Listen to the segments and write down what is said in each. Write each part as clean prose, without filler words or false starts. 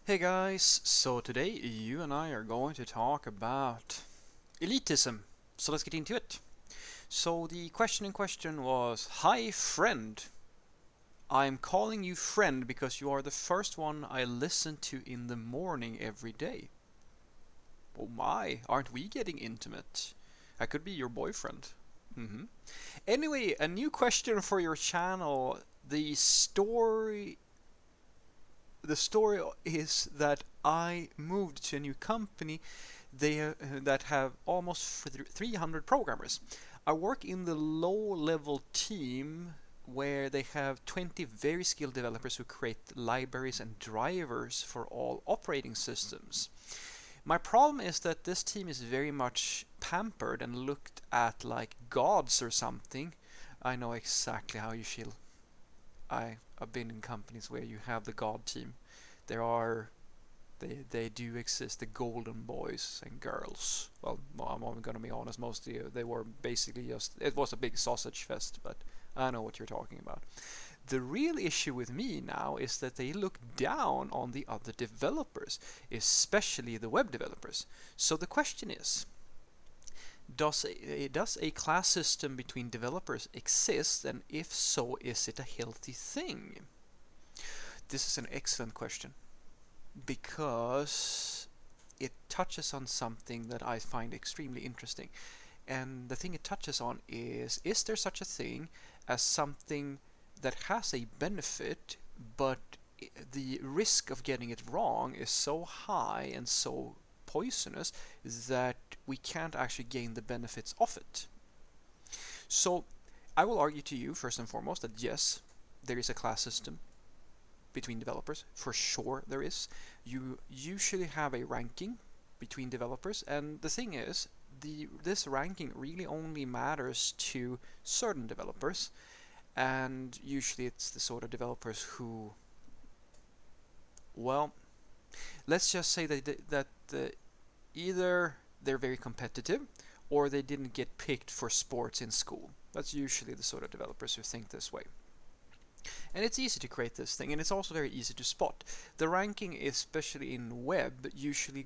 Hey guys, so today you and I are going to talk about elitism. So let's get into it. So the question in question was, "Hi friend, I'm calling you friend because you are the first one I listen to in the morning every day." Oh my, aren't we getting intimate? I could be your boyfriend. Anyway, a new question for your channel. The story is that I moved to a new company that have almost 300 programmers. I work in the low-level team where they have 20 very skilled developers who create libraries and drivers for all operating systems. My problem is that this team is very much pampered and looked at like gods or something. I know exactly how you feel. I've been in companies where you have the god team. There are they do exist, the golden boys and girls. Well, I'm gonna be honest, mostly they were basically just, it was a big sausage fest, but I know what you're talking about. The real issue with me now is that they look down on the other developers, especially the web developers. So the question is, does a class system between developers exist, and if so, is it a healthy thing? This is an excellent question because it touches on something that I find extremely interesting. And the thing it touches on is there such a thing as something that has a benefit, but the risk of getting it wrong is so high and so poisonous that we can't actually gain the benefits of it? So I will argue to you, first and foremost, that yes, there is a class system between developers. For sure there is. You usually have a ranking between developers, and the thing is, this ranking really only matters to certain developers, and usually it's the sort of developers who, well, let's just say that either they're very competitive or they didn't get picked for sports in school. That's usually the sort of developers who think this way. And it's easy to create this thing, and it's also very easy to spot. The ranking, especially in web, usually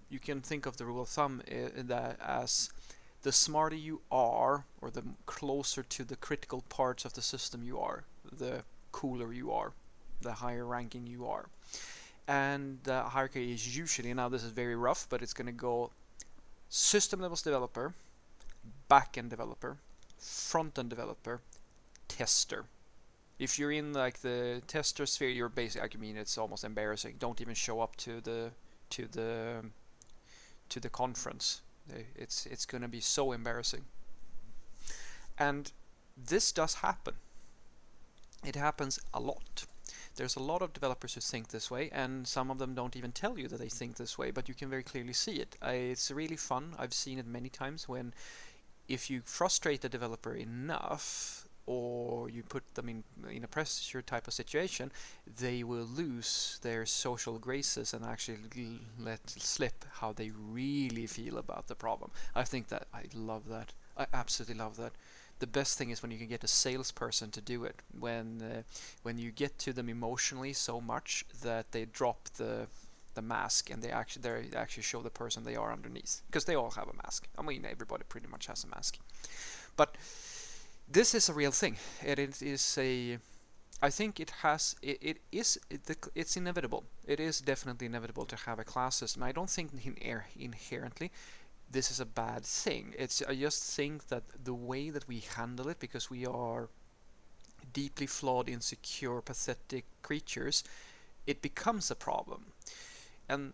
you can think of the rule of thumb that as the smarter you are, or the closer to the critical parts of the system you are, the cooler you are, the higher ranking you are. And the hierarchy is usually, now this is very rough, but it's going to go system levels developer, backend developer, front end developer, tester. If you're in like the tester sphere, you're basically, I mean, it's almost embarrassing. Don't even show up to to the the conference. It's going to be so embarrassing. And this does happen. It happens a lot. There's a lot of developers who think this way, and some of them don't even tell you that they think this way, but you can very clearly see it. It's really fun. I've seen it many times when, if you frustrate the developer enough, or you put them in a pressure type of situation, they will lose their social graces and actually let slip how they really feel about the problem. I love that. I absolutely love that. The best thing is when you can get a salesperson to do it. When you get to them emotionally so much that they drop the mask and they actually show the person they are underneath, because they all have a mask. I mean, everybody pretty much has a mask. But this is a real thing. It is a I think it's inevitable. It is definitely inevitable to have a class system. I don't think inherently this is a bad thing. I just think that the way that we handle it, because we are deeply flawed, insecure, pathetic creatures, it becomes a problem. And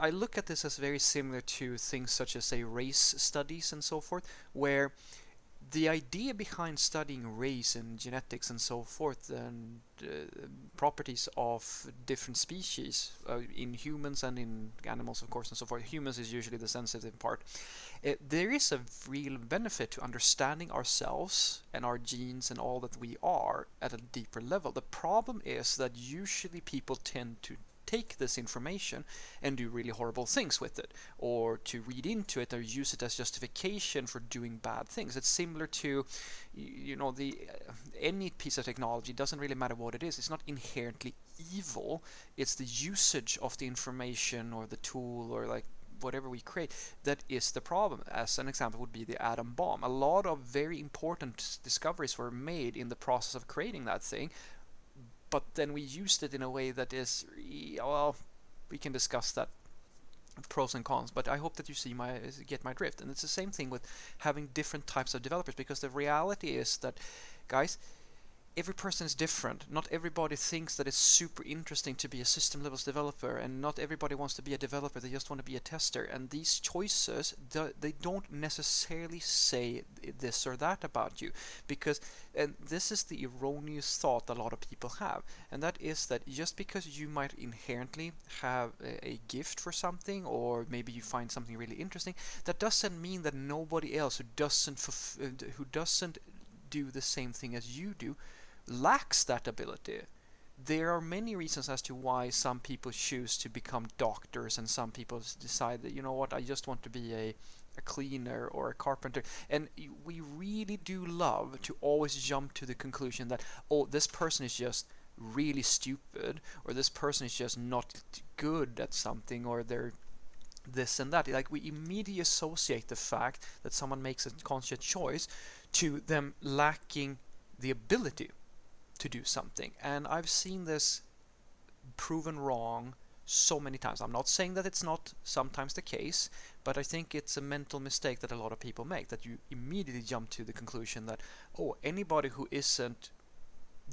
I look at this as very similar to things such as, say, race studies and so forth, where the idea behind studying race and genetics and so forth, and properties of different species in humans and in animals, of course, and so forth. Humans is usually the sensitive part. There is a real benefit to understanding ourselves and our genes and all that we are at a deeper level. The problem is that usually people tend to take this information and do really horrible things with it, or to read into it or use it as justification for doing bad things. It's similar to, the any piece of technology. Doesn't really matter what it is. It's not inherently evil. It's the usage of the information or the tool or like whatever we create that is the problem. As an example would be the atom bomb. A lot of very important discoveries were made in the process of creating that thing, but then we used it in a way that is, well, we can discuss that pros and cons, but I hope that you get my drift. And it's the same thing with having different types of developers, because the reality is that, guys, every person is different. Not everybody thinks that it's super interesting to be a system levels developer, and not everybody wants to be a developer. They just want to be a tester. And these choices, they don't necessarily say this or that about you, because, and this is the erroneous thought a lot of people have, and that is that just because you might inherently have a gift for something, or maybe you find something really interesting, that doesn't mean that nobody else who doesn't do the same thing as you do lacks that ability. There are many reasons as to why some people choose to become doctors, and some people decide that, you know what, I just want to be a cleaner or a carpenter. And we really do love to always jump to the conclusion that, oh, this person is just really stupid, or this person is just not good at something, or they're this and that. Like, we immediately associate the fact that someone makes a conscious choice to them lacking the ability to do something. And I've seen this proven wrong so many times. I'm not saying that it's not sometimes the case, but I think it's a mental mistake that a lot of people make, that you immediately jump to the conclusion that, oh, anybody who isn't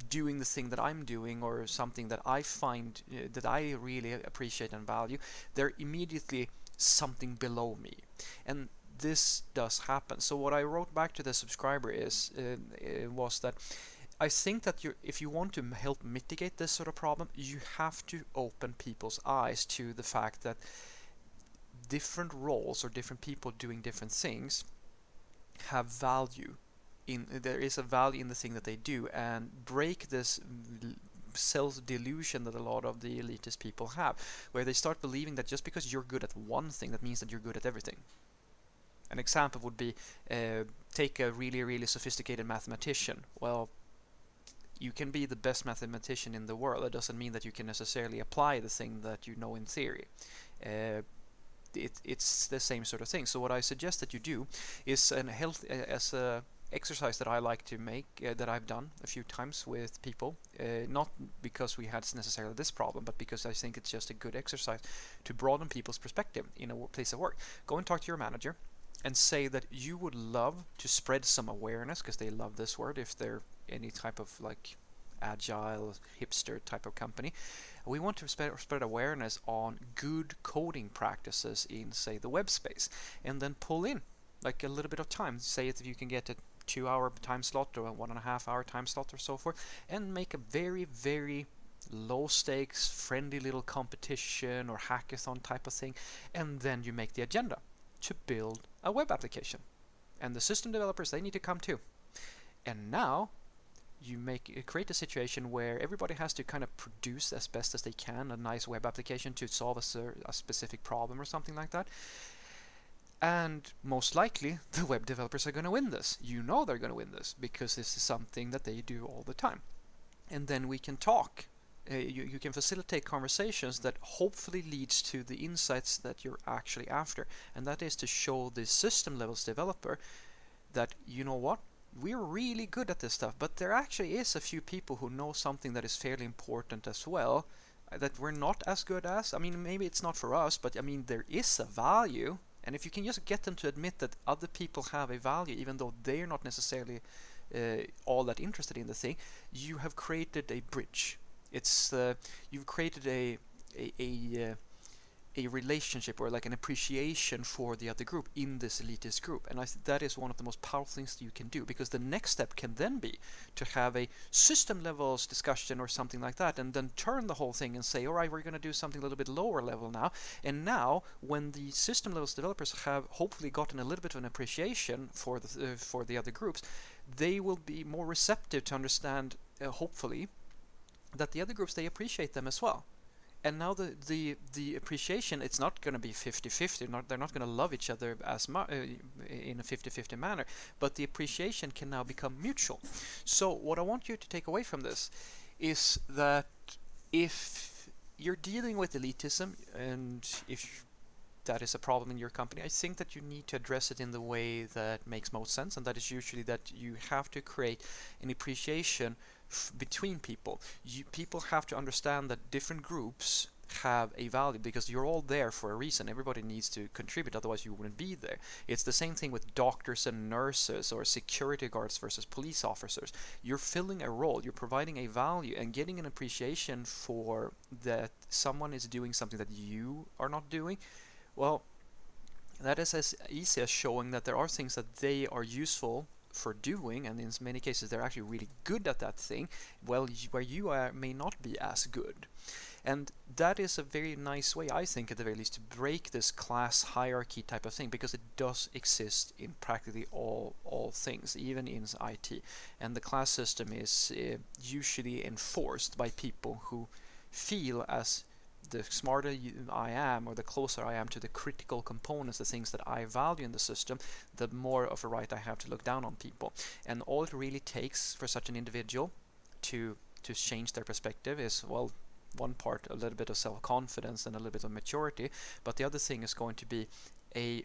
doing the thing that I'm doing, or something that I find that I really appreciate and value, they're immediately something below me. And this does happen. So what I wrote back to the subscriber was that I think that if you want to help mitigate this sort of problem, you have to open people's eyes to the fact that different roles or different people doing different things have value. There is a value in the thing that they do, and break this self-delusion that a lot of the elitist people have, where they start believing that just because you're good at one thing, that means that you're good at everything. An example would be, take a really, really sophisticated mathematician. Well, you can be the best mathematician in the world. That doesn't mean that you can necessarily apply the thing that you know in theory. It's the same sort of thing. So what I suggest that you do is as a exercise that I like to make, that I've done a few times with people, not because we had necessarily this problem, but because I think it's just a good exercise to broaden people's perspective in a place of work. Go and talk to your manager and say that you would love to spread some awareness, because they love this word if they're any type of like agile hipster type of company. We want to spread awareness on good coding practices in, say, the web space, and then pull in like a little bit of time. Say if you can get a 2-hour time slot or a 1.5-hour time slot or so forth, and make a very, very low stakes, friendly little competition or hackathon type of thing, and then you make the agenda to build a web application. And the system developers, they need to come too. And now you create a situation where everybody has to kind of produce as best as they can a nice web application to solve a specific problem or something like that. And most likely the web developers are going to win this. You know they're going to win this because this is something that they do all the time. And then we can talk. You can facilitate conversations that hopefully leads to the insights that you're actually after. And that is to show the system levels developer that, you know what, we're really good at this stuff, but there actually is a few people who know something that is fairly important as well, that we're not as good as. I mean, maybe it's not for us, but I mean, there is a value. And if you can just get them to admit that other people have a value, even though they're not necessarily all that interested in the thing, you have created a bridge. You've created a relationship, or like an appreciation for the other group in this elitist group. And that is one of the most powerful things that you can do, because the next step can then be to have a system levels discussion or something like that, and then turn the whole thing and say, all right, we're going to do something a little bit lower level now. And now when the system levels developers have hopefully gotten a little bit of an appreciation for the other groups, they will be more receptive to understand, hopefully, that the other groups, they appreciate them as well. And now the appreciation, it's not going to be 50-50. They're not going to love each other in a 50-50 manner, but the appreciation can now become mutual. So what I want you to take away from this is that if you're dealing with elitism, and if that is a problem in your company, I think that you need to address it in the way that makes most sense, and that is usually that you have to create an appreciation between people. People have to understand that different groups have a value because you're all there for a reason. Everybody needs to contribute, otherwise you wouldn't be there. It's the same thing with doctors and nurses, or security guards versus police officers. You're filling a role, you're providing a value, and getting an appreciation for that someone is doing something that you are not doing. Well, that is as easy as showing that there are things that they are useful for doing, and in many cases they're actually really good at that thing, well, where you may not be as good. And that is a very nice way, I think, at the very least, to break this class hierarchy type of thing, because it does exist in practically all things, even in IT. And the class system is usually enforced by people who feel as the smarter I am, or the closer I am to the critical components, the things that I value in the system, the more of a right I have to look down on people. And all it really takes for such an individual to change their perspective is, well, one part a little bit of self-confidence and a little bit of maturity, but the other thing is going to be a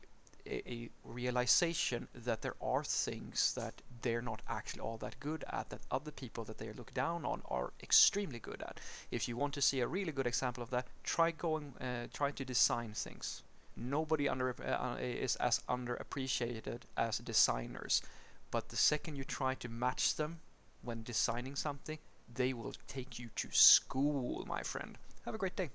a realization that there are things that they're not actually all that good at, that other people that they look down on are extremely good at. If you want to see a really good example of that, try to design things. Nobody is as underappreciated as designers, but the second you try to match them when designing something, they will take you to school, my friend. Have a great day.